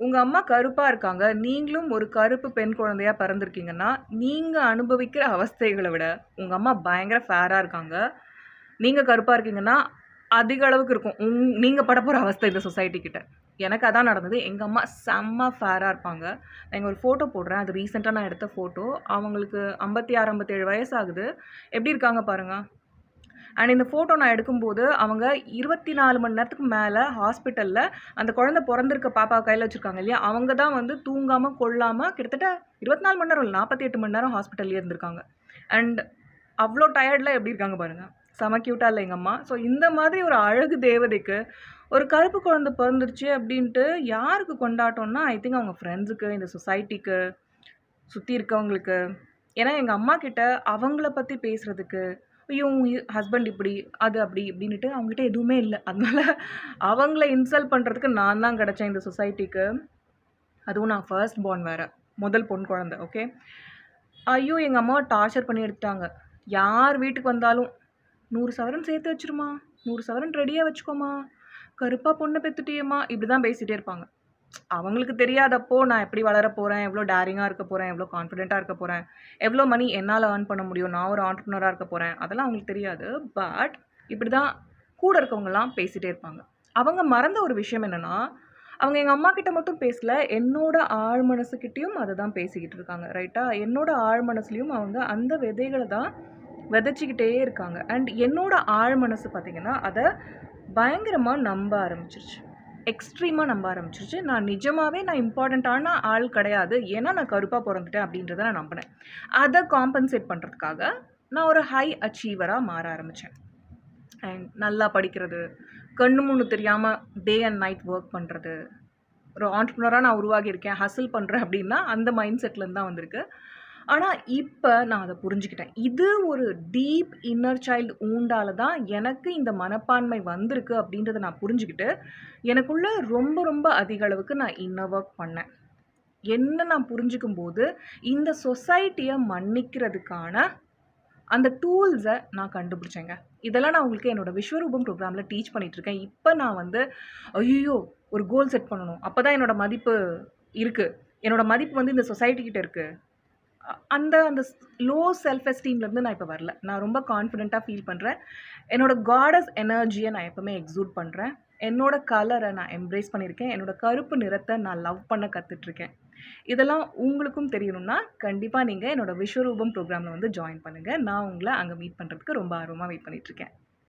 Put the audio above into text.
உங்க அம்மா கருப்பா இருக்காங்க. நீங்களும் ஒரு கருப்பு பெண் குழந்தையா பிறந்திருக்கீங்கன்னா, நீங்க அனுபவிக்கிற அவஸ்தைகள விட, உங்க அம்மா பயங்கர ஃபேரா இருக்காங்க. நீங்க கருப்பா இருக்கீங்கன்னா, அதிக அளவுக்கு இருக்கும். நீங்க படப்போற அவஸ்தை இந்த சொசைட்டி கிட்ட. எனக்கு அதான் நடந்தது. எங்க அம்மா செம்ம ஃபேரா இருப்பாங்க. நான் இங்க ஒரு ஃபோட்டோ போடுறேன். அது ரீசென்ட்டா நான் எடுத்த ஃபோட்டோ. அவங்களுக்கு 56, 57 வயசு ஆகுது. எப்படி இருக்காங்க பாருங்க. அண்ட் இந்த ஃபோட்டோ நான் எடுக்கும்போது, அவங்க 24 மணி நேரத்துக்கு மேல ஹாஸ்பிட்டல்ல அந்த குழந்தை பொறந்திருக்க பாப்பாவ கையில வச்சிருக்காங்க இல்லையா? அவங்க தான் வந்து தூங்காம, கொள்ளாம கிட்டத்தட்ட 24 மணி நேரம் இல்ல, 48 மணி நேரம் ஹாஸ்பிட்டல்லயே இருந்திருக்காங்க. அண்ட் அவ்ளோ டயர்ட்ல எப்படி இருக்காங்க பாருங்க. செம கியூட்டா இல்ல எங்க அம்மா. ஸோ இந்த மாதிரி ஒரு அழகு தேவதைக்கு, ஒரு கருப்பு குழந்தை பொறந்துருச்சு அப்படின்ட்டு யாருக்கு கொண்டாட்டம்னா, ஐ திங்க் அவங்க ஃப்ரெண்ட்ஸுக்கு, இந்த சொசைட்டிக்கு, சுத்தி இருக்கவங்களுக்கு. ஏன்னா எங்க அம்மா கிட்ட அவங்கள பத்தி பேசுறதுக்கு, ஐயோ! உன் ஹஸ்பண்ட் இப்படி, அது அப்படி இப்படின்னுட்டு அவங்ககிட்ட எதுவுமே இல்ல. அதனால அவங்கள இன்சல்ட் பண்றதுக்கு நான் தான் கிடைச்சேன் இந்த சொசைட்டிக்கு. அதுவும் நான் ஃபர்ஸ்ட் பார்ன் வேற. முதல் பொண் குழந்தை. ஓகே. ஐயோ! எங்க அம்மாவ டார்ச்சர் பண்ணி எடுத்துட்டாங்க. யார் வீட்டுக்கு வந்தாலும், "100 சவரன் சேர்த்து வச்சுருமா, 100 சவரன் ரெடியா வச்சுக்கோமா, கருப்பா பொண்ண பெத்துட்டியேம்மா" இப்படிதான் பேசிட்டே இருப்பாங்க. அவங்களுக்கு தெரியாதப்போ நான் எப்படி வளரப் போறேன், எவ்வளோ டேரிங்கா இருக்க போறேன், எவ்வளோ கான்ஃபிடென்ட்டா இருக்க போறேன், எவ்வளோ மணி என்னால ஏர்ன் பண்ண முடியும், நான் ஒரு ஆண்டர்ப்ரனரா இருக்க போறேன். அதெல்லாம் அவங்களுக்கு தெரியாது. பட் இப்படிதான் கூட இருக்கவங்கலாம் பேசிட்டே இருப்பாங்க. அவங்க மறந்த ஒரு விஷயம் என்னன்னா, அவங்க எங்க அம்மாகிட்ட மட்டும் பேசல, என்னோட ஆழ் மனசுகிட்டயும் அத தான் பேசிக்கிட்டு இருக்காங்க. ரைட்டா? என்னோட ஆழ் மனசுலயும் அவங்க அந்த விதைகள தான் விதைச்சுக்கிட்டே இருக்காங்க. அண்ட் என்னோட ஆழ் மனசு பார்த்தீங்கன்னா, அத பயங்கரமா நம்ப ஆரம்பிச்சுருச்சு. எக்ஸ்ட்ரீமா நம்ப ஆரம்பிச்சுருச்சு. நான் நிஜமாவே இம்பார்ட்டன்ட்டான ஆள் கிடையாது. ஏன்னா நான் கருப்பா பொறந்துட்டேன் அப்படின்றத நான் நம்பினேன். அத காம்பன்சேட் பண்றதுக்காக நான் ஒரு ஹை அச்சீவரா மாற ஆரம்பிச்சேன். அண்ட் நல்லா படிக்கிறது, கண்ணு மூணு தெரியாம டே அண்ட் நைட் வொர்க் பண்றது. ஒரு ஆண்டர்ப்ரனரா நான் உருவாகியிருக்கேன், ஹசில் பண்றேன் அப்படின்னா, அந்த மைண்ட் செட்லேருந்து தான் வந்திருக்கு. ஆனா, இப்ப நான் அத புரிஞ்சுக்கிட்டேன். இது ஒரு டீப் இன்னர் சைல்டு வூண்டால தான் எனக்கு இந்த மனப்பான்மை வந்திருக்கு அப்படின்றத நான் புரிஞ்சுகிட்டு, எனக்குள்ள ரொம்ப ரொம்ப அதிக அளவுக்கு நான் இன்னர் வொர்க் பண்ணேன். என்ன நான் புரிஞ்சுக்கும்போது, இந்த சொசைட்டிய மன்னிக்கிறதுக்கான அந்த டூல்ஸ நான் கண்டுபிடிச்சேங்க. இதெல்லாம் நான் உங்களுக்கு என்னோட விஸ்வரூபம் ப்ரோகிராம்ல டீச் பண்ணிட்டுருக்கேன். இப்ப நான் வந்து, ஐய்யயோ! ஒரு கோல் செட் பண்ணணும். அப்பதான் என்னோட மதிப்பு இருக்கு. என்னோட மதிப்பு வந்து இந்த சொசைட்டி கிட்ட இருக்கு. அந்த அந்த லோ செல்ஃப் எஸ்டீம்லேருந்து நான் இப்ப வரல. நான் ரொம்ப கான்ஃபிடென்ட்டா ஃபீல் பண்றேன். என்னோட காடஸ் எனர்ஜிய நான் எப்பவுமே எக்ஸூட் பண்றேன். என்னோட கலர நான் எம்ப்ரேஸ் பண்ணியிருக்கேன். என்னோட கருப்பு நிறத்த நான் லவ் பண்ண கத்துட்ருக்கேன். இதெல்லாம் உங்களுக்கும் தெரியணும்னா, கண்டிப்பா நீங்க என்னோட விஸ்வரூபம் ப்ரோகிராம்ல வந்து ஜாயின் பண்ணுங்க. நான் உங்கள அங்க மீட் பண்றதுக்கு ரொம்ப ஆர்வமா வெயிட் பண்ணிட்டுருக்கேன்.